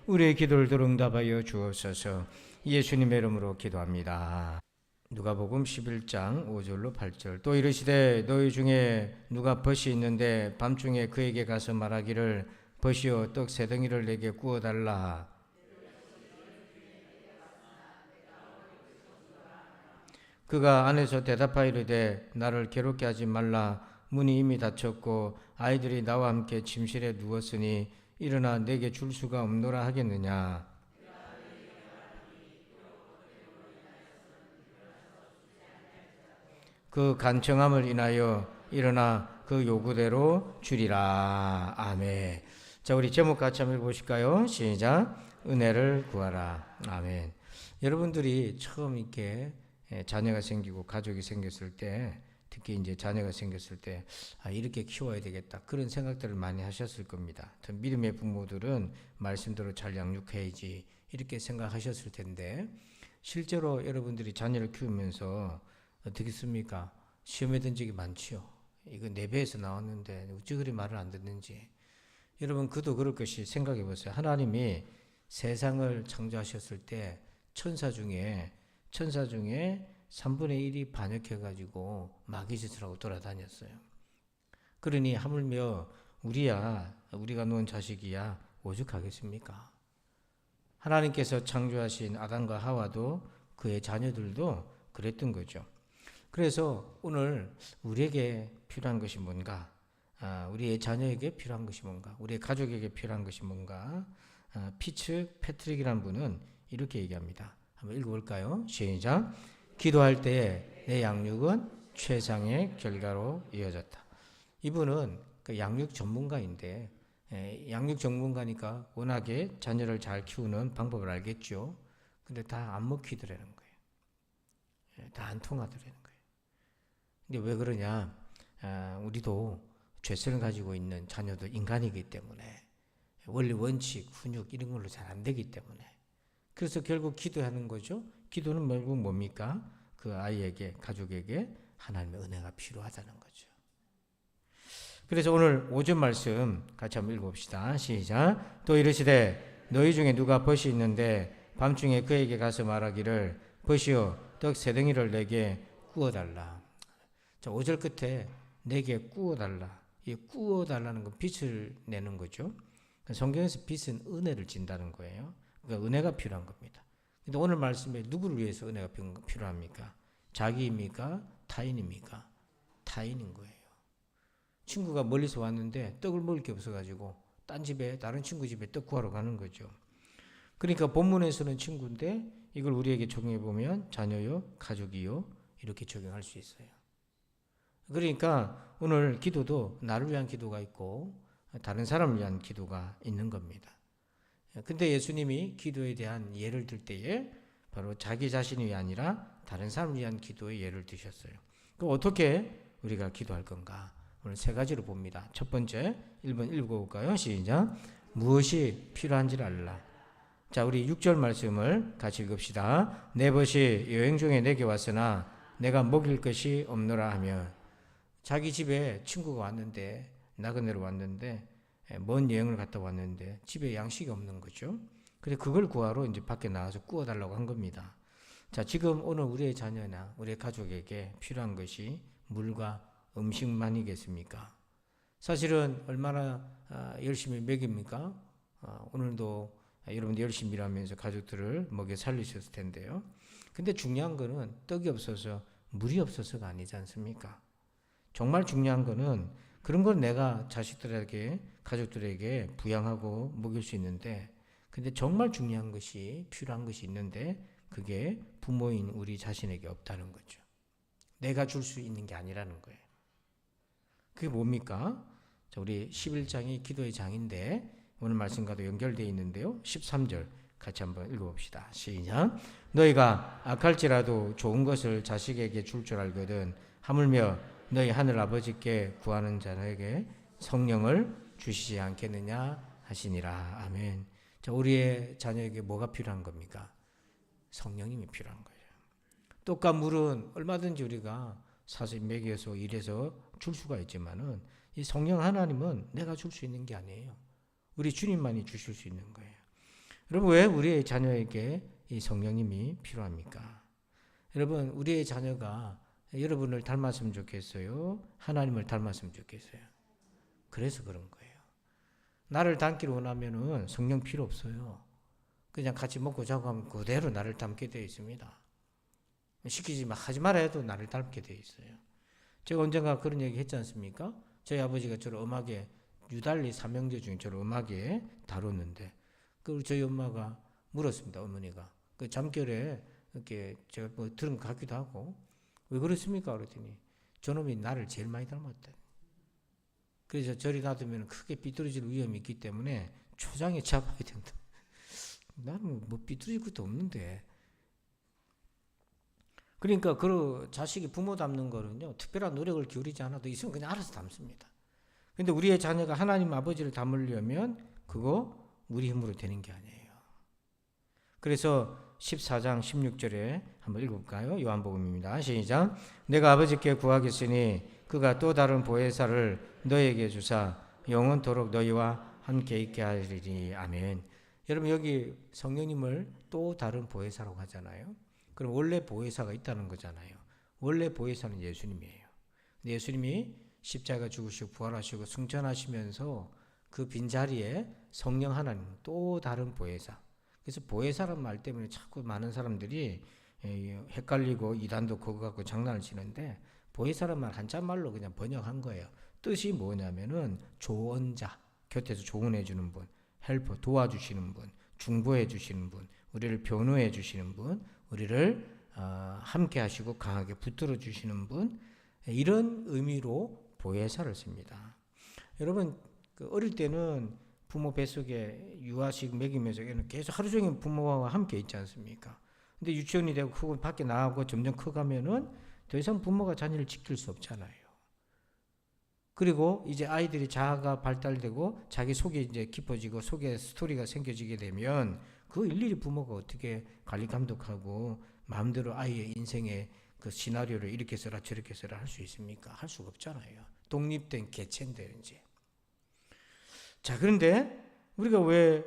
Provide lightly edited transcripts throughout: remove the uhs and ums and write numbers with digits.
우리의 기도를 들응답하여 주옵소서. 예수님의 이름으로 기도합니다. 누가복음 11장 5절로 8절. 또 이르시되 너희 중에 누가 벗이 있는데 밤중에 그에게 가서 말하기를 벗이여 떡 세 덩이를 내게 구워 달라. 그가 안에서 대답하이르되 나를 괴롭게 하지 말라. 문이 이미 닫혔고 아이들이 나와 함께 침실에 누웠으니 일어나 내게 줄 수가 없노라 하겠느냐. 그 간청함을 인하여 일어나 그 요구대로 주리라. 아멘. 자, 우리 제목 같이 한번 읽어보실까요? 시작. 은혜를 구하라. 아멘. 여러분들이 처음 이렇게 자녀가 생기고 가족이 생겼을 때, 특히 이제 자녀가 생겼을 때, 이렇게 키워야 되겠다, 그런 생각들을 많이 하셨을 겁니다. 믿음의 부모들은 말씀대로 잘 양육해야지, 이렇게 생각하셨을 텐데, 실제로 여러분들이 자녀를 키우면서 어떻겠습니까? 시험에 든 적이 많지요. 이거 내 배에서 나왔는데 어찌 그리 말을 안 듣는지. 여러분, 그도 그럴 것이 생각해 보세요. 하나님이 세상을 창조하셨을 때 천사 중에 3분의 1이 반역해가지고 마귀짓을 하고 돌아다녔어요. 그러니 하물며 우리가 놓은 자식이야 오죽하겠습니까? 하나님께서 창조하신 아담과 하와도 그의 자녀들도 그랬던 거죠. 그래서 오늘 우리에게 필요한 것이 뭔가, 우리의 자녀에게 필요한 것이 뭔가, 우리의 가족에게 필요한 것이 뭔가, 피츠 패트릭이라는 분은 이렇게 얘기합니다. 한번 읽어볼까요? 시작. 기도할 때에 내 양육은 최상의 결과로 이어졌다. 이분은 그 양육 전문가인데, 양육 전문가니까 워낙에 자녀를 잘 키우는 방법을 알겠죠. 근데 다 안 먹히더라는 거예요. 다 안 통하더라는 거예요. 근데 왜 그러냐? 우리도 죄성을 가지고 있는 자녀도 인간이기 때문에, 원리, 원칙, 훈육 이런 걸로 잘 안 되기 때문에, 그래서 결국 기도하는 거죠. 기도는 결국 뭡니까? 그 아이에게, 가족에게 하나님의 은혜가 필요하다는 거죠. 그래서 오늘 5절 말씀 같이 한번 읽어봅시다. 시작. 또 이르시되 너희 중에 누가 벗이 있는데 밤중에 그에게 가서 말하기를 벗이여 떡 세 덩이를 내게 구워달라. 자, 5절 끝에 내게 구워달라. 이 구워달라는 건 빛을 내는 거죠. 성경에서 빛은 은혜를 진다는 거예요. 그러니까 은혜가 필요한 겁니다. 근데 오늘 말씀에 누구를 위해서 은혜가 필요합니까? 자기입니까? 타인입니까? 타인인 거예요. 친구가 멀리서 왔는데 떡을 먹을 게 없어가지고 다른 친구 집에 떡 구하러 가는 거죠. 그러니까 본문에서는 친구인데 이걸 우리에게 적용해 보면 자녀요, 가족이요, 이렇게 적용할 수 있어요. 그러니까 오늘 기도도 나를 위한 기도가 있고 다른 사람을 위한 기도가 있는 겁니다. 근데 예수님이 기도에 대한 예를 들 때에 바로 자기 자신이 아니라 다른 사람을 위한 기도의 예를 드셨어요. 그럼 어떻게 우리가 기도할 건가? 오늘 세 가지로 봅니다. 첫 번째, 1번 읽어볼까요? 시작. 무엇이 필요한지를 알라. 자, 우리 6절 말씀을 같이 읽읍시다. 내 벗이 여행 중에 내게 왔으나 내가 먹일 것이 없노라 하며, 자기 집에 친구가 왔는데, 나그네로 왔는데, 먼 여행을 갔다 왔는데 집에 양식이 없는 거죠. 근데 그걸 구하러 이제 밖에 나가서 구워달라고 한 겁니다. 자, 지금 오늘 우리의 자녀나 우리의 가족에게 필요한 것이 물과 음식만이겠습니까? 사실은 얼마나 열심히 먹입니까? 오늘도 여러분들 열심히 일하면서 가족들을 먹여 살리셨을 텐데요. 근데 중요한 거는 떡이 없어서 물이 없어서가 아니지 않습니까? 정말 중요한 거는 그런 걸 내가 자식들에게, 가족들에게 부양하고 먹일 수 있는데, 근데 정말 중요한 것이, 필요한 것이 있는데 그게 부모인 우리 자신에게 없다는 거죠. 내가 줄 수 있는 게 아니라는 거예요. 그게 뭡니까? 자, 우리 11장이 기도의 장인데 오늘 말씀과도 연결되어 있는데요. 13절 같이 한번 읽어봅시다. 시작. 너희가 악할지라도 좋은 것을 자식에게 줄 줄 알거든 하물며 너희 하늘 아버지께 구하는 자에게 성령을 주시지 않겠느냐 하시니라. 아멘. 자, 우리의 자녀에게 뭐가 필요한 겁니까? 성령님이 필요한 거예요. 떡과 물은 얼마든지 우리가 사실 먹여서 일해서 줄 수가 있지만은 이 성령 하나님은 내가 줄 수 있는 게 아니에요. 우리 주님만이 주실 수 있는 거예요. 여러분, 왜 우리의 자녀에게 이 성령님이 필요합니까? 여러분, 우리의 자녀가 여러분을 닮았으면 좋겠어요? 하나님을 닮았으면 좋겠어요? 그래서 그런 거예요. 나를 닮기를 원하면은 성령 필요 없어요. 그냥 같이 먹고 자고 하면 그대로 나를 닮게 되어 있습니다. 시키지 마, 하지 말아 해도 나를 닮게 되어 있어요. 제가 언젠가 그런 얘기 했지 않습니까? 저희 아버지가 저를 음악에, 유달리 삼형제 중에 저를 음악에 다뤘는데, 그 저희 엄마가 물었습니다. 어머니가. 그 잠결에 이렇게 제가 뭐 들은 것 같기도 하고, 왜 그렇습니까? 그랬더니 저놈이 나를 제일 많이 닮았다. 그래서 저리 놔두면 크게 삐뚤어질 위험이 있기 때문에 초장에 잡아야 된다. 나는 뭐 삐뚤어질 것도 없는데. 그러니까 그 자식이 부모 닮는 거는요, 특별한 노력을 기울이지 않아도 있으면 그냥 알아서 닮습니다. 근데 우리의 자녀가 하나님 아버지를 닮으려면 그거 우리 힘으로 되는 게 아니에요. 그래서 14장 16절에 한번 읽어볼까요? 요한복음입니다. 시작. 내가 아버지께 구하겠으니 그가 또 다른 보혜사를 너에게 주사 영원토록 너희와 함께 있게 하리니. 아멘. 여러분, 여기 성령님을 또 다른 보혜사라고 하잖아요. 그럼 원래 보혜사가 있다는 거잖아요. 원래 보혜사는 예수님이에요. 예수님이 십자가 죽으시고 부활하시고 승천하시면서 그 빈자리에 성령 하나님, 또 다른 보혜사. 그래서 보혜사란 말 때문에 자꾸 많은 사람들이 헷갈리고 이단도 그거 갖고 장난을 치는데, 보혜사란 말 한자말로 그냥 번역한 거예요. 뜻이 뭐냐면은 조언자, 곁에서 조언해 주는 분, 헬퍼, 도와주시는 분, 중보해 주시는 분, 우리를 변호해 주시는 분, 우리를 함께 하시고 강하게 붙들어 주시는 분, 이런 의미로 보혜사를 씁니다. 여러분, 어릴 때는 부모 뱃속에 유아식 먹이면서 계속 하루 종일 부모와 함께 있지 않습니까? 근데 유치원이 되고 크고 밖에 나가고 점점 커가면은 더 이상 부모가 자녀를 지킬 수 없잖아요. 그리고 이제 아이들이 자아가 발달되고 자기 속이 이제 깊어지고 속에 스토리가 생겨지게 되면 그 일일이 부모가 어떻게 관리 감독하고 마음대로 아이의 인생의 그 시나리오를 이렇게 써라 저렇게 써라 할 수 있습니까? 할 수가 없잖아요. 독립된 개체인데 이제. 자, 그런데 우리가 왜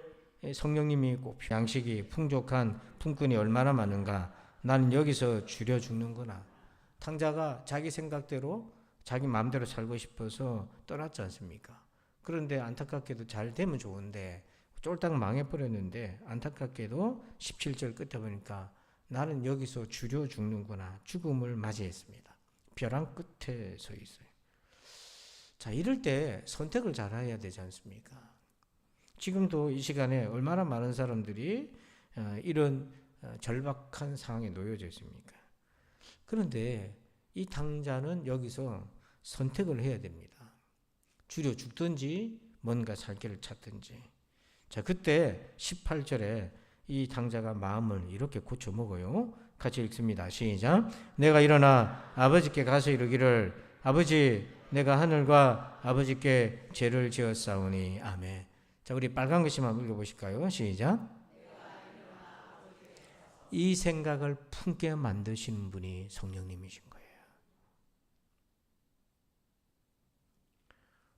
성령님이 꼭 양식이 풍족한 품꾼이 얼마나 많은가? 나는 여기서 줄여 죽는구나. 탕자가 자기 생각대로 자기 마음대로 살고 싶어서 떠났지 않습니까? 그런데 안타깝게도 잘 되면 좋은데 쫄딱 망해버렸는데, 안타깝게도 17절 끝에 보니까 나는 여기서 줄여 죽는구나. 죽음을 맞이했습니다. 벼랑 끝에 서 있어요. 자, 이럴 때 선택을 잘 해야 되지 않습니까? 지금도 이 시간에 얼마나 많은 사람들이 이런 절박한 상황에 놓여져 있습니까? 그런데 이 탕자는 여기서 선택을 해야 됩니다. 줄여 죽든지 뭔가 살 길을 찾든지. 자, 그때 18절에 이 탕자가 마음을 이렇게 고쳐 먹어요. 같이 읽습니다. 시작. 내가 일어나 아버지께 가서 이르기를 아버지, 내가 하늘과 아버지께 죄를 지었사오니. 아멘. 자, 우리 빨간 글씨만 한번 읽어보실까요? 시작. 이 생각을 품게 만드시는 분이 성령님이신 거예요.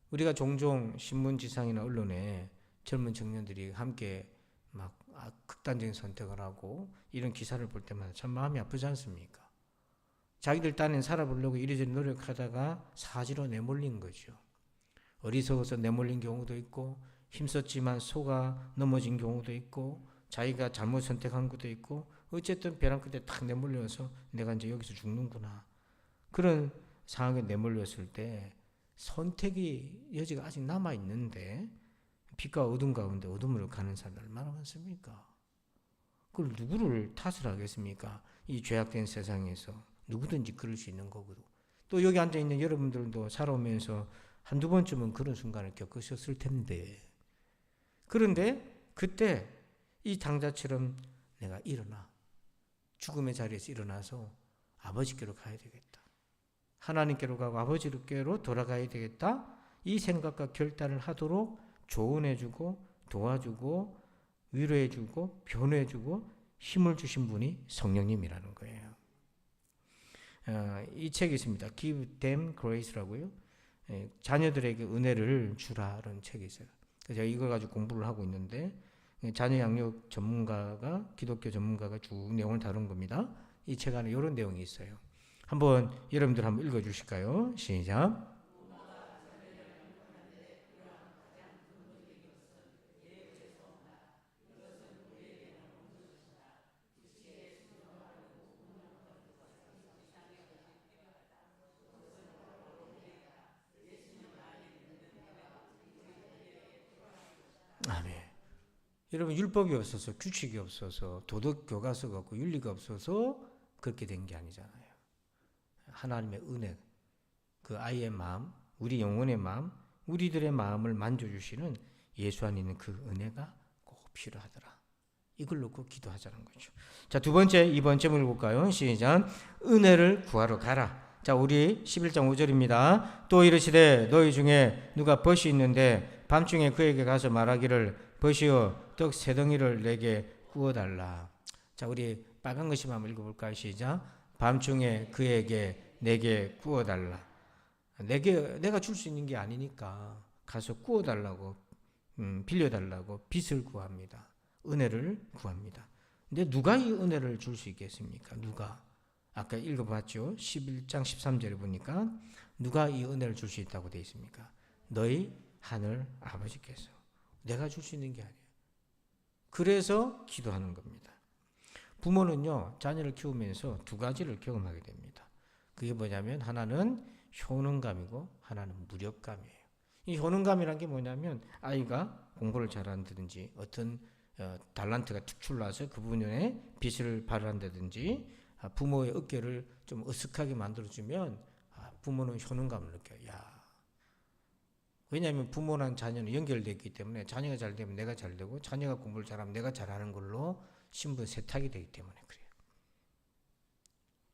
우리가 종종 신문지상이나 언론에 젊은 청년들이 함께 막 극단적인 선택을 하고 이런 기사를 볼 때마다 참 마음이 아프지 않습니까? 자기들 딴엔 살아보려고 이리저리 노력하다가 사지로 내몰린 거죠. 어리석어서 내몰린 경우도 있고, 힘썼지만 속아 넘어진 경우도 있고, 자기가 잘못 선택한 것도 있고, 어쨌든 벼랑 끝에 탁 내몰려서 내가 이제 여기서 죽는구나. 그런 상황에 내몰렸을 때 선택이 여지가 아직 남아있는데, 빛과 어둠 가운데 어둠으로 가는 사람이 얼마나 많습니까? 그걸 누구를 탓을 하겠습니까? 이 죄악된 세상에서 누구든지 그럴 수 있는 거거든. 또 여기 앉아있는 여러분들도 살아오면서 한두 번쯤은 그런 순간을 겪으셨을 텐데, 그런데 그때 이 당자처럼 내가 일어나 죽음의 자리에서 일어나서 아버지께로 가야 되겠다, 하나님께로 가고 아버지께로 돌아가야 되겠다, 이 생각과 결단을 하도록 조언해주고 도와주고 위로해주고 변호해주고 힘을 주신 분이 성령님이라는 거예요. 이 책이 있습니다. Give them grace라고요. 자녀들에게 은혜를 주라는 책이 있어요. 그래서 제가 이걸 가지고 공부를 하고 있는데, 자녀 양육 전문가가, 기독교 전문가가 쭉 내용을 다룬 겁니다. 이 책 안에 이런 내용이 있어요. 한번 여러분들 한번 읽어주실까요? 시작. 아멘. 여러분, 율법이 없어서, 규칙이 없어서, 도덕 교과서가 없고 윤리가 없어서 그렇게 된 게 아니잖아요. 하나님의 은혜, 그 아이의 마음, 우리 영혼의 마음, 우리들의 마음을 만져주시는 예수 안에 있는 그 은혜가 꼭 필요하더라. 이걸 놓고 기도하자는 거죠. 자, 두 번째, 이번 제목을 볼까요? 시작. 은혜를 구하러 가라. 자, 우리 11장 5절입니다. 또 이르시되 너희 중에 누가 벗이 있는데 밤중에 그에게 가서 말하기를 벗이여 떡 세 덩이를 내게 구워달라. 자, 우리 빨간 글씨 한번 읽어볼까요? 시작. 밤중에 그에게 내게 구워달라. 내가 줄 수 있는 게 아니니까 가서 구워달라고, 빌려달라고 빚을 구합니다. 은혜를 구합니다. 근데 누가 이 은혜를 줄 수 있겠습니까? 누가? 아까 읽어봤죠? 11장 13절에 보니까 누가 이 은혜를 줄 수 있다고 되어 있습니까? 너희 하늘 아버지께서. 내가 줄 수 있는 게 아니에요. 그래서 기도하는 겁니다. 부모는요, 자녀를 키우면서 두 가지를 경험하게 됩니다. 그게 뭐냐면 하나는 효능감이고 하나는 무력감이에요. 이 효능감이란 게 뭐냐면 아이가 공부를 잘한다든지 어떤 달란트가 특출나서 그 부분에 빛을 발한다든지 부모의 어깨를 좀 으쓱하게 만들어주면 부모는 효능감을 느껴요. 야. 왜냐하면 부모랑 자녀는 연결되어 있기 때문에 자녀가 잘 되면 내가 잘 되고 자녀가 공부를 잘하면 내가 잘하는 걸로 신분 세탁이 되기 때문에 그래요.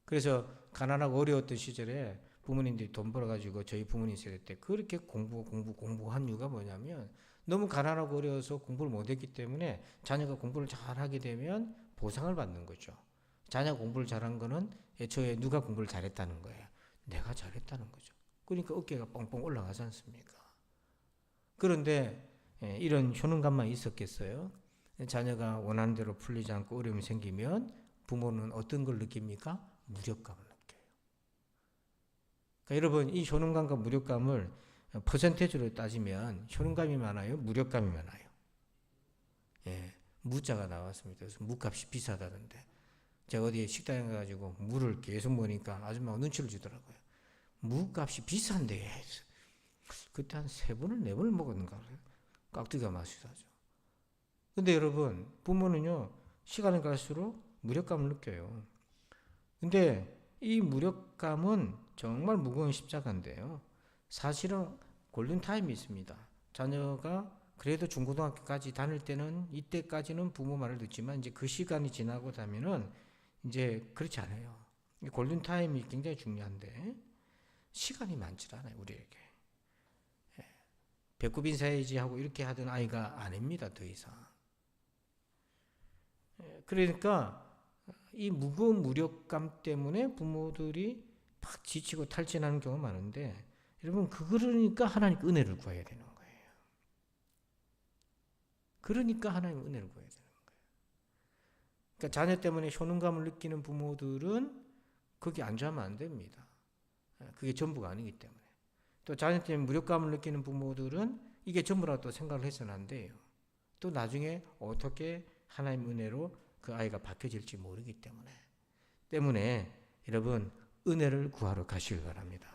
그래서 가난하고 어려웠던 시절에 부모님들이 돈 벌어가지고 저희 부모님 세대 때 그렇게 공부한 이유가 뭐냐면 너무 가난하고 어려워서 공부를 못했기 때문에 자녀가 공부를 잘하게 되면 보상을 받는 거죠. 자녀가 공부를 잘한 거는 애초에 누가 공부를 잘했다는 거예요. 내가 잘했다는 거죠. 그러니까 어깨가 뻥뻥 올라가지 않습니까? 그런데 이런 효능감만 있었겠어요? 자녀가 원하는 대로 풀리지 않고 어려움이 생기면 부모는 어떤 걸 느낍니까? 무력감을 느껴요. 그러니까 여러분, 이 효능감과 무력감을 퍼센테이지로 따지면 효능감이 많아요? 무력감이 많아요? 예, 무자가 나왔습니다. 그래서 무값이 비싸다던데. 제가 어디 식당에 가가지고 무를 계속 먹으니까 아줌마가 눈치를 주더라고요. 무값이 비싼데. 그때 한 3번을 4번을 먹었는가 그래요. 깍두기가 맛있어져. 근데 여러분, 부모는요, 시간이 갈수록 무력감을 느껴요. 근데 이 무력감은 정말 무거운 십자가인데요. 사실은 골든타임이 있습니다. 자녀가 그래도 중고등학교까지 다닐 때는 이때까지는 부모 말을 듣지만 이제 그 시간이 지나고 나면은 이제 그렇지 않아요. 골든타임이 굉장히 중요한데 시간이 많지 않아요, 우리에게. 배꼽 인사해야지 하고 이렇게 하던 아이가 아닙니다, 더 이상. 그러니까 이 무거운 무력감 때문에 부모들이 막 지치고 탈진하는 경우가 많은데 여러분, 그러니까 하나님께 은혜를 구해야 되는 거예요. 그러니까 하나님 은혜를 구해야 되는 거예요. 그러니까 자녀 때문에 효능감을 느끼는 부모들은 거기 안주하면 안 됩니다. 그게 전부가 아니기 때문에. 또 자녀 때문에 무력감을 느끼는 부모들은 이게 전부라고 또 생각을 해서는 안 돼요. 또 나중에 어떻게 하나님 은혜로 그 아이가 바뀌어질지 모르기 때문에 여러분, 은혜를 구하러 가시길 바랍니다.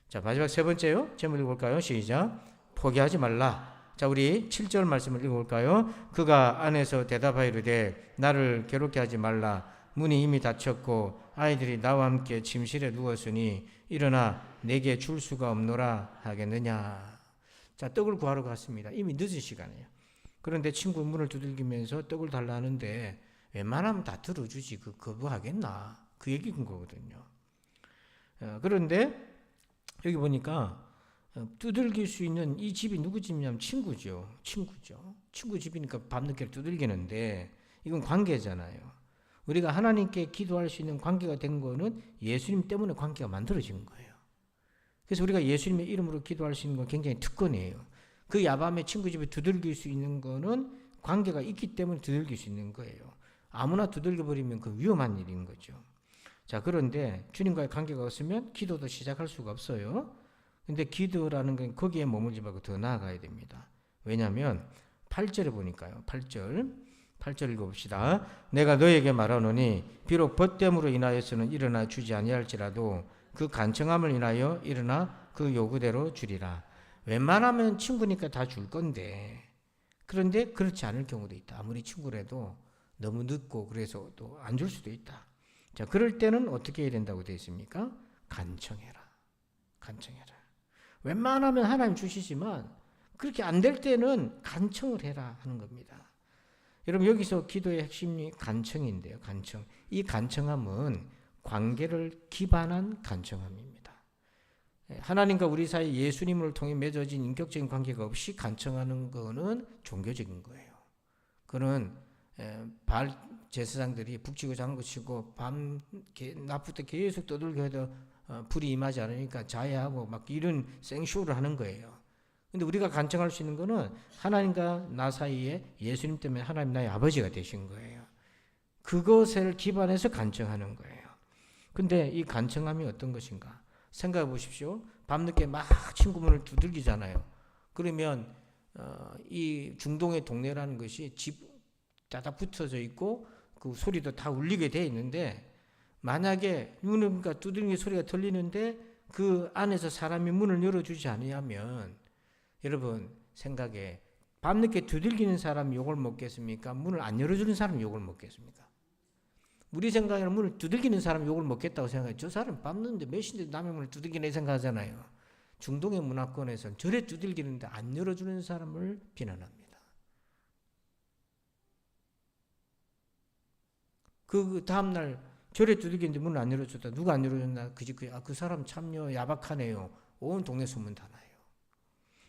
자, 마지막 세 번째요. 제목 읽어볼까요? 시작. 포기하지 말라. 자, 우리 7절 말씀을 읽어볼까요? 그가 안에서 대답하이르되 나를 괴롭게 하지 말라. 문이 이미 닫혔고 아이들이 나와 함께 침실에 누웠으니 일어나 내게 줄 수가 없노라 하겠느냐. 자, 떡을 구하러 갔습니다. 이미 늦은 시간이에요. 그런데 친구 문을 두들기면서 떡을 달라 하는데 웬만하면 다 들어주지 그 거부하겠나. 그 얘기인 거거든요. 그런데 여기 보니까 두들길 수 있는 이 집이 누구 집이냐면 친구죠. 친구 집이니까 밤늦게 두들기는데 이건 관계잖아요. 우리가 하나님께 기도할 수 있는 관계가 된 거는 예수님 때문에 관계가 만들어진 거예요. 그래서 우리가 예수님의 이름으로 기도할 수 있는 건 굉장히 특권이에요. 그 야밤에 친구 집에 두들길 수 있는 거는 관계가 있기 때문에 두들길 수 있는 거예요. 아무나 두들겨버리면 그 위험한 일인 거죠. 자, 그런데 주님과의 관계가 없으면 기도도 시작할 수가 없어요. 근데 기도라는 건 거기에 머물지 말고 더 나아가야 됩니다. 왜냐하면 8절에 보니까요. 8절 읽어봅시다. 내가 너에게 말하노니 비록 벗됨으로 인하여서는 일어나 주지 아니할지라도 그 간청함을 인하여 일어나 그 요구대로 주리라. 웬만하면 친구니까 다 줄 건데, 그런데 그렇지 않을 경우도 있다. 아무리 친구라도 너무 늦고 그래서 또 안 줄 수도 있다. 자, 그럴 때는 어떻게 해야 된다고 되어 있습니까? 간청해라. 간청해라. 웬만하면 하나님 주시지만 그렇게 안 될 때는 간청을 해라 하는 겁니다. 여러분, 여기서 기도의 핵심이 간청인데요. 간청. 이 간청함은 관계를 기반한 간청함입니다. 하나님과 우리 사이 예수님을 통해 맺어진 인격적인 관계가 없이 간청하는 거는 종교적인 거예요. 그는 바알 제사장들이 북치고 장구치고 밤 낮부터 계속 떠들고 해도 불이 임하지 않으니까 자해하고 막 이런 생쇼를 하는 거예요. 근데 우리가 간청할 수 있는 거는 하나님과 나 사이에 예수님 때문에 하나님 나의 아버지가 되신 거예요. 그것을 기반해서 간청하는 거예요. 근데 이 간청함이 어떤 것인가? 생각해 보십시오. 밤늦게 막 친구 문을 두들기잖아요. 그러면 이 중동의 동네라는 것이 집 따닥 붙어져 있고 그 소리도 다 울리게 돼 있는데, 만약에 문을 두드리는 소리가 들리는데 그 안에서 사람이 문을 열어주지 않으면, 여러분 생각에 밤늦게 두들기는 사람이 욕을 먹겠습니까? 문을 안 열어주는 사람이 욕을 먹겠습니까? 우리 생각에는 문을 두들기는 사람이 욕을 먹겠다고 생각해요. 저 사람 밤늦는데 몇 시인데 남의 문을 두들기네 생각하잖아요. 중동의 문화권에서는 저래 두들기는데 안 열어주는 사람을 비난합니다. 그 다음날 저래 두들기는데 문을 안 열어줬다. 누가 안 열어줬나? 그 사람 참여 야박하네요. 온 동네 소문 다 나요.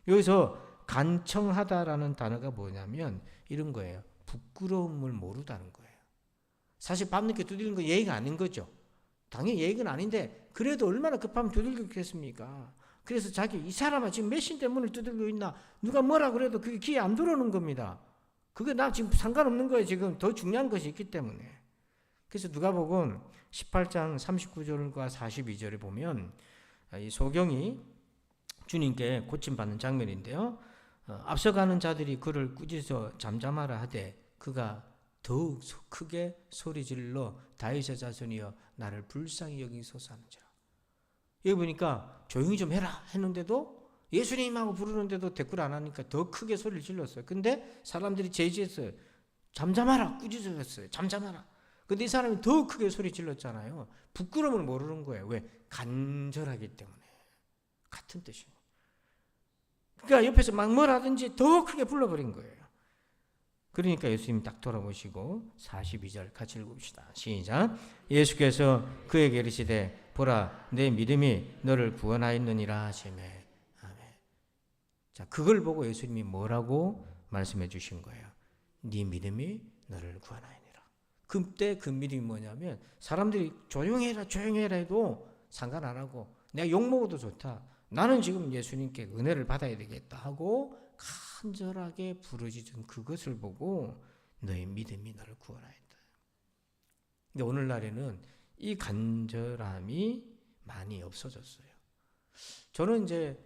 여기서 간청하다라는 단어가 뭐냐면 이런 거예요. 부끄러움을 모르다는 거예요. 사실 밤늦게 두들기는 건 예의가 아닌 거죠. 당연히 예의는 아닌데 그래도 얼마나 급하면 두들겼겠습니까? 그래서 이 사람아 지금 몇 시인데 문을 두들기고 있나? 누가 뭐라 그래도 그게 귀에 안 들어오는 겁니다. 그게 나 지금 상관없는 거예요. 지금 더 중요한 것이 있기 때문에. 그래서 누가복음 18장 39절과 42절에 보면 이 소경이 주님께 고침받는 장면인데요. 앞서가는 자들이 그를 꾸짖어 잠잠하라 하되 그가 더욱 크게 소리질러 다윗의 자손이여 나를 불쌍히 여기소서 하는지라. 여기 보니까 조용히 좀 해라 했는데도, 예수님하고 부르는데도 대꾸를 안 하니까 더 크게 소리를 질렀어요. 근데 사람들이 제지했어요. 잠잠하라, 꾸짖었어요. 잠잠하라. 근데 이 사람이 더 크게 소리 질렀잖아요. 부끄러움을 모르는 거예요. 왜? 간절하기 때문에. 같은 뜻이에요. 그러니까 옆에서 막 뭘 하든지 더 크게 불러버린 거예요. 그러니까 예수님이 딱 돌아보시고 42절 같이 읽읍시다. 시작. 예수께서 그에게 이르시되 보라 내 믿음이 너를 구원하였느니라 하시매. 아멘. 자, 그걸 보고 예수님이 뭐라고 말씀해 주신 거예요. 네 믿음이 너를 구원하였느니라. 그때 그 믿음이 뭐냐면 사람들이 조용해라 해도 상관 안 하고 내가 욕먹어도 좋다. 나는 지금 예수님께 은혜를 받아야 되겠다 하고 간절하게 부르짖은 그것을 보고 너의 믿음이 너를 구원하였다. 근데 오늘날에는 이 간절함이 많이 없어졌어요. 저는 이제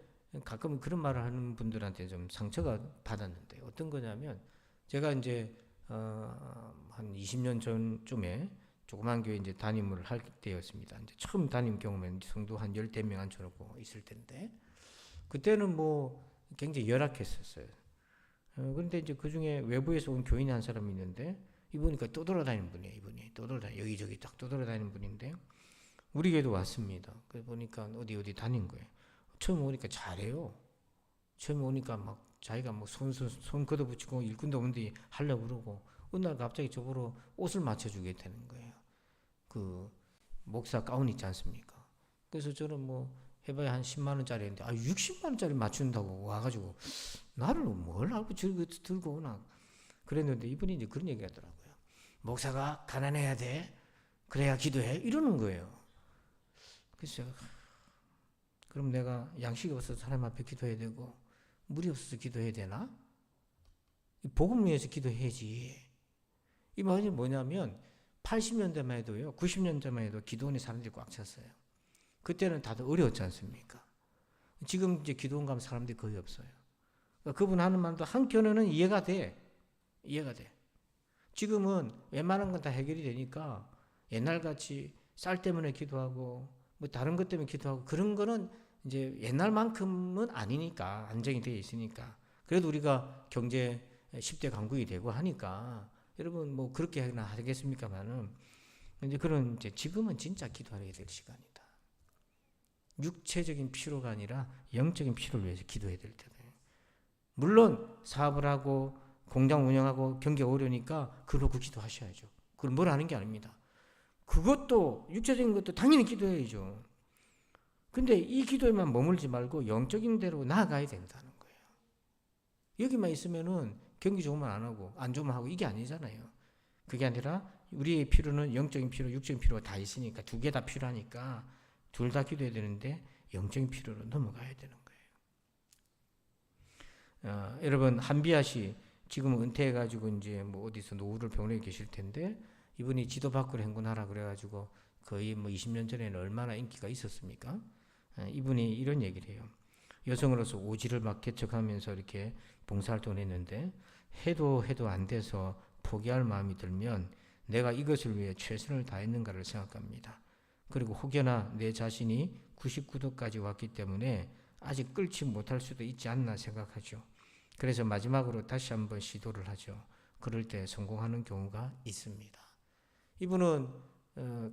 가끔 그런 말을 하는 분들한테 좀 상처가 받았는데, 어떤 거냐면 제가 이제 한 20년 전쯤에 조그만 교회 이제 담임을 할 때였습니다. 이제 처음 담임 경험은 성도 한 10명 앉혀놓고 있을 텐데, 그때는 뭐 굉장히 열악했었어요. 그런데 이제 그 중에 외부에서 온 교인이 한 사람이 있는데, 이분이니까 떠돌아다니는 분이에요. 이분이 여기저기 딱 떠돌아다니는 분인데, 우리 교회도 왔습니다. 그래 보니까 어디 다닌 거예요. 처음 오니까 잘해요. 처음 오니까 막 자기가 뭐 손 걷어붙이고 일꾼도 없는데 하려고 그러고, 어느 날 갑자기 저보러 옷을 맞춰주게 되는 거예요. 그 목사 가운 있지 않습니까? 그래서 저는 뭐 해봐야 한 10만 원짜리인데 60만 원짜리 맞춘다고 와가지고 나를 뭘 알고 저거 들고 오나 그랬는데, 이분이 이제 그런 얘기 하더라고요. 목사가 가난해야 돼. 그래야 기도해. 이러는 거예요. 그래서 그럼 내가 양식이 없어서 하나님 앞에 기도해야 되고 물이 없어서 기도해야 되나? 복음을 위해서 기도해야지. 이 말이 뭐냐면 80년대만 해도요, 90년대만 해도 기도원에 사람들이 꽉 찼어요. 그때는 다들 어려웠지 않습니까? 지금 이제 기도원 가면 사람들이 거의 없어요. 그러니까 그분 하는 말도 한켠에는 이해가 돼. 이해가 돼. 지금은 웬만한 건 다 해결이 되니까 옛날같이 쌀 때문에 기도하고 뭐 다른 것 때문에 기도하고 그런 거는 이제 옛날만큼은 아니니까, 안정이 되어 있으니까. 그래도 우리가 경제 10대 강국이 되고 하니까 여러분 뭐 그렇게 하겠습니까만은 이제 그런 이제 지금은 진짜 기도해야 될 시간이다. 육체적인 필요가 아니라 영적인 필요를 위해서 기도해야 될 때다. 물론 사업을 하고 공장 운영하고 경기가 어려우니까 그걸 놓고 기도하셔야죠. 그걸 뭘 하는 게 아닙니다. 그것도 육체적인 것도 당연히 기도해야죠. 근데 이 기도에만 머물지 말고 영적인 대로 나아가야 된다는 거예요. 여기만 있으면은 경기 좋으면 안 하고 안 좋으면 하고 이게 아니잖아요. 그게 아니라 우리의 필요는 영적인 필요, 육적인 필요가 다 있으니까 두 개 다 필요하니까 둘 다 기도해야 되는데 영적인 필요로 넘어가야 되는 거예요. 여러분 한비아 씨 지금 은퇴해가지고 이제 뭐 어디서 노후를 병원에 계실 텐데 이분이 지도 밖으로 행군하라 그래가지고 거의 뭐 20년 전에는 얼마나 인기가 있었습니까? 이분이 이런 얘기를 해요. 여성으로서 오지를 막 개척하면서 이렇게 봉사활동을 했는데 해도 안 돼서 포기할 마음이 들면 내가 이것을 위해 최선을 다했는가를 생각합니다. 그리고 혹여나 내 자신이 99도까지 왔기 때문에 아직 끌지 못할 수도 있지 않나 생각하죠. 그래서 마지막으로 다시 한번 시도를 하죠. 그럴 때 성공하는 경우가 있습니다. 이분은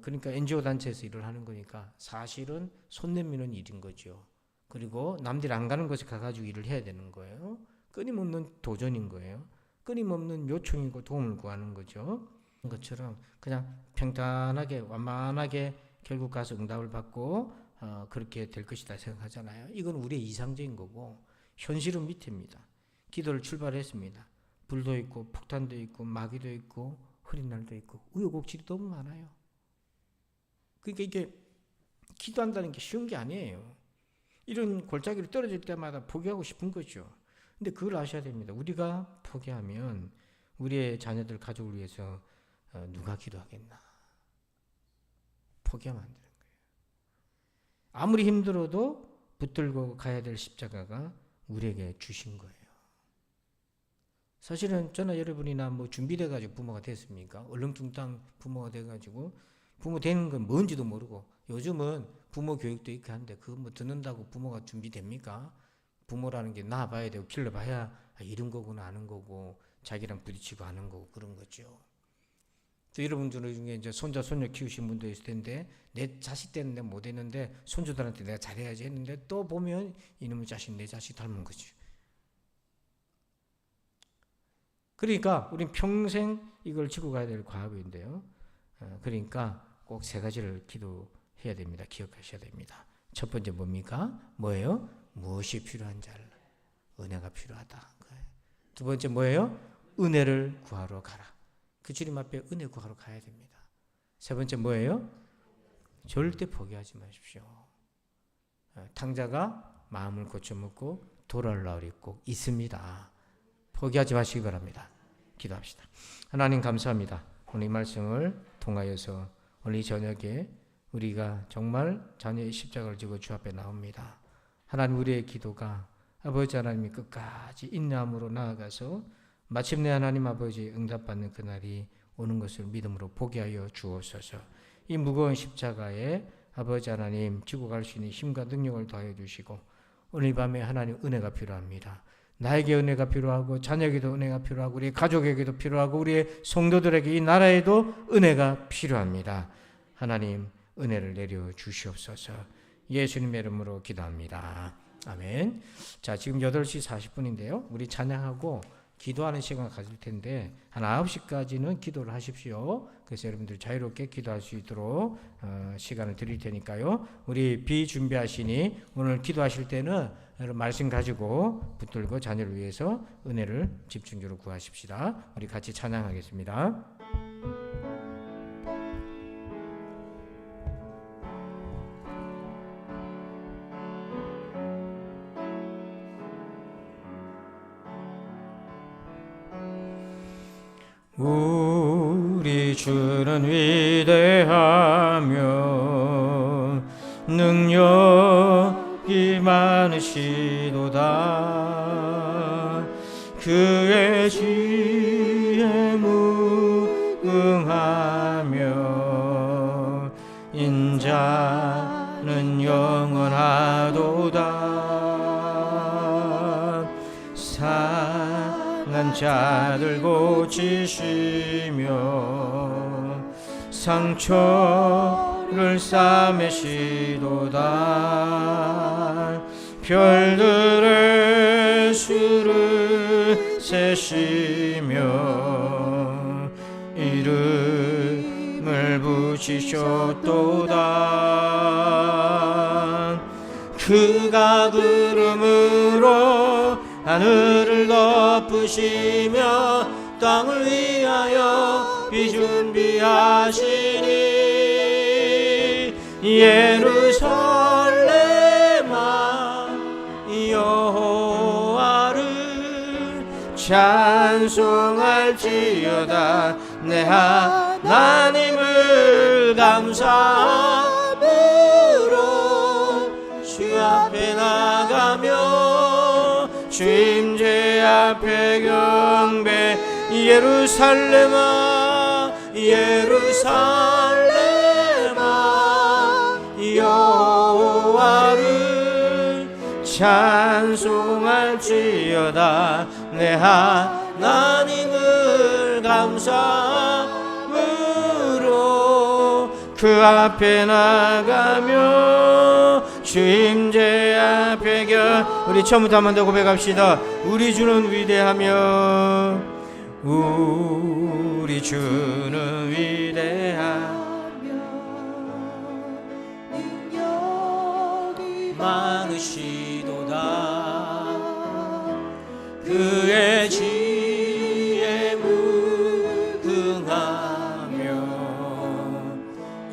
그러니까 NGO 단체에서 일을 하는 거니까 사실은 손 내미는 일인 거죠. 그리고 남들이 안 가는 곳에 가가지고 일을 해야 되는 거예요. 끊임없는 도전인 거예요. 끊임없는 요청이고 도움을 구하는 거죠. 것처럼 그냥 평탄하게 완만하게 결국 가서 응답을 받고 그렇게 될 것이다 생각하잖아요. 이건 우리의 이상적인 거고 현실은 밑입니다. 기도를 출발했습니다. 불도 있고 폭탄도 있고 마귀도 있고 흐린 날도 있고 우여곡절이 너무 많아요. 그러니까 이게 기도한다는 게 쉬운 게 아니에요. 이런 골짜기로 떨어질 때마다 포기하고 싶은 거죠. 근데 그걸 아셔야 됩니다. 우리가 포기하면 우리의 자녀들 가족을 위해서 누가 기도하겠나. 포기하면 안 되는 거예요. 아무리 힘들어도 붙들고 가야 될 십자가가 우리에게 주신 거예요. 사실은 저나 여러분이나 뭐 준비돼가지고 부모가 됐습니까? 얼렁뚱땅 부모가 돼가지고 부모 되는 건 뭔지도 모르고 요즘은 부모 교육도 있게 한데 그거 뭐 듣는다고 부모가 준비됩니까? 부모라는 게 낳아봐야 되고 길러봐야 이런 거구나 아는 거고 자기랑 부딪히고 아는 거고 그런 거죠. 또 여러분들 중에 이제 손자 손녀 키우신 분도 있을 텐데 내 자식 때는 내가 못했는데 손주들한테 내가 잘해야지 했는데 또 보면 이놈의 자식 내 자식 닮은 거지. 그러니까 우린 평생 이걸 지고 가야 될 과업인데요. 그러니까 꼭 세 가지를 기도해야 됩니다. 기억하셔야 됩니다. 첫 번째 뭡니까? 뭐예요? 무엇이 필요한지 알라. 은혜가 필요하다. 두 번째 뭐예요? 은혜를 구하러 가라. 그 주님 앞에 은혜 구하러 가야 됩니다. 세 번째 뭐예요? 절대 포기하지 마십시오. 탕자가 마음을 고쳐먹고 돌아올 날이 꼭 있습니다. 포기하지 마시기 바랍니다. 기도합시다. 하나님 감사합니다. 오늘 이 말씀을 통하여서 오늘 이 저녁에 우리가 정말 자녀의 십자가를 지고 주 앞에 나옵니다. 하나님 우리의 기도가 아버지 하나님이 끝까지 인내함으로 나아가서 마침내 하나님 아버지 응답받는 그날이 오는 것을 믿음으로 보게 하여 주옵소서. 이 무거운 십자가에 아버지 하나님 지고 갈 수 있는 힘과 능력을 더하여 주시고 오늘 밤에 하나님 은혜가 필요합니다. 나에게 은혜가 필요하고 자녀에게도 은혜가 필요하고 우리 가족에게도 필요하고 우리의 성도들에게 이 나라에도 은혜가 필요합니다. 하나님 은혜를 내려 주시옵소서. 예수님의 이름으로 기도합니다. 아멘. 자, 지금 8시 40분인데요. 우리 찬양하고 기도하는 시간을 가질 텐데 한 9시까지는 기도를 하십시오. 그래서 여러분들 자유롭게 기도할 수 있도록 시간을 드릴 테니까요. 우리 비준비하시니 오늘 기도하실 때는 여러분 말씀 가지고 붙들고 자녀를 위해서 은혜를 집중적으로 구하십시다. 우리 같이 찬양하겠습니다. 우리 주는 위대하며 능력이 많으시도다. 그의 지혜 무궁하며 인자는 영원하도다. 상한 자들 고치시며 상처를 싸매시도다. 별들의 수를 세시며 이름을 붙이셨도다. 그가 구름으로 하늘을 덮으시며 땅을 위하여 비 준비하시니 예루살렘아 여호와를 찬송할지어다. 내 하나님을 감사함으로 주 앞에 나가며 주임제 앞에 경배. 예루살렘아 예루살렘아 여호와를 찬송할지어다. 내 하나님을 감사함으로 그 앞에 나가며 주임제 앞에 우리 처음부터 한 번 더 고백합시다. 우리 주는 위대하며 우리 주는 위대하며 능력이 많으시도다. 그의 지혜 무궁하며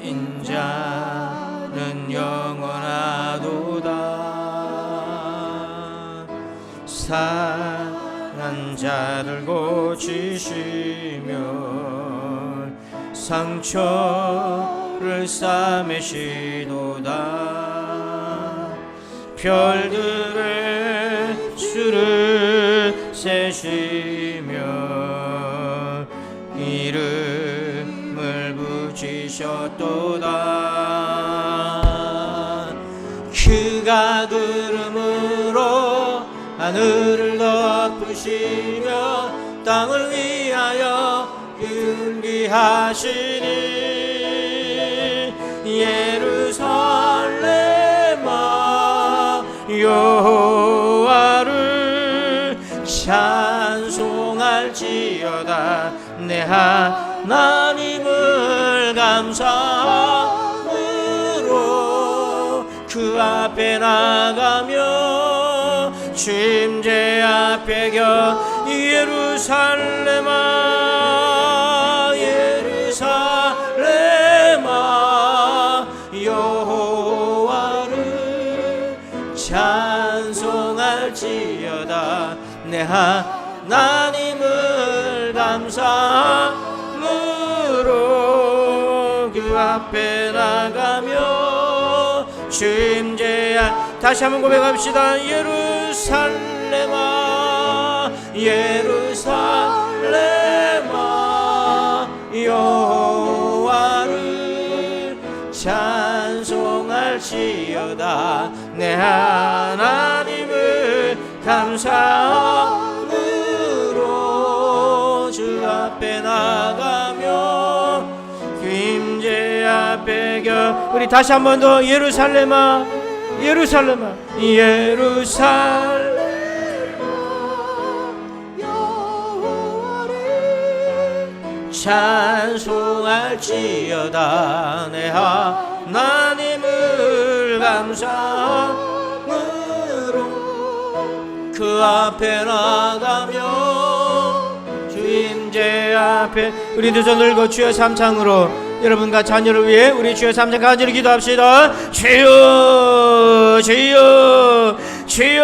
인자는 영원하도다. 상한 자를 고치시며 상처를 싸매시도다. 별들의 수를 세시며 이름을 붙이셨도다. 그가 구름으로 하늘을 덮으시며 땅을 위하여 준비하시니 예루살렘아 여호와를 찬송할지어다. 내 하나님을 감사함으로 그 앞에 나가며 주임제 앞에 예루살렘아 예루살렘아 여호와를 찬송할지어다. 내 하나님을 감사함으로 그 앞에 나가며 주임제 다시 한번 고백합시다. 예루살렘아 예루살렘아 여호와를 찬송할지어다. 내 하나님을 감사함으로 주 앞에 나가며 그 임재 앞에 우리 다시 한 번 더 예루살렘아 예루살렘아 예루살렘아 여호와를 찬송할지어다. 내 하나님을 감사함으로 그 앞에 나가며 주임제 앞에 우리 두 손 들고 주여 삼창으로 여러분과 자녀를 위해 우리 주여 삼창 간절히 기도합시다. 주여 주여 주여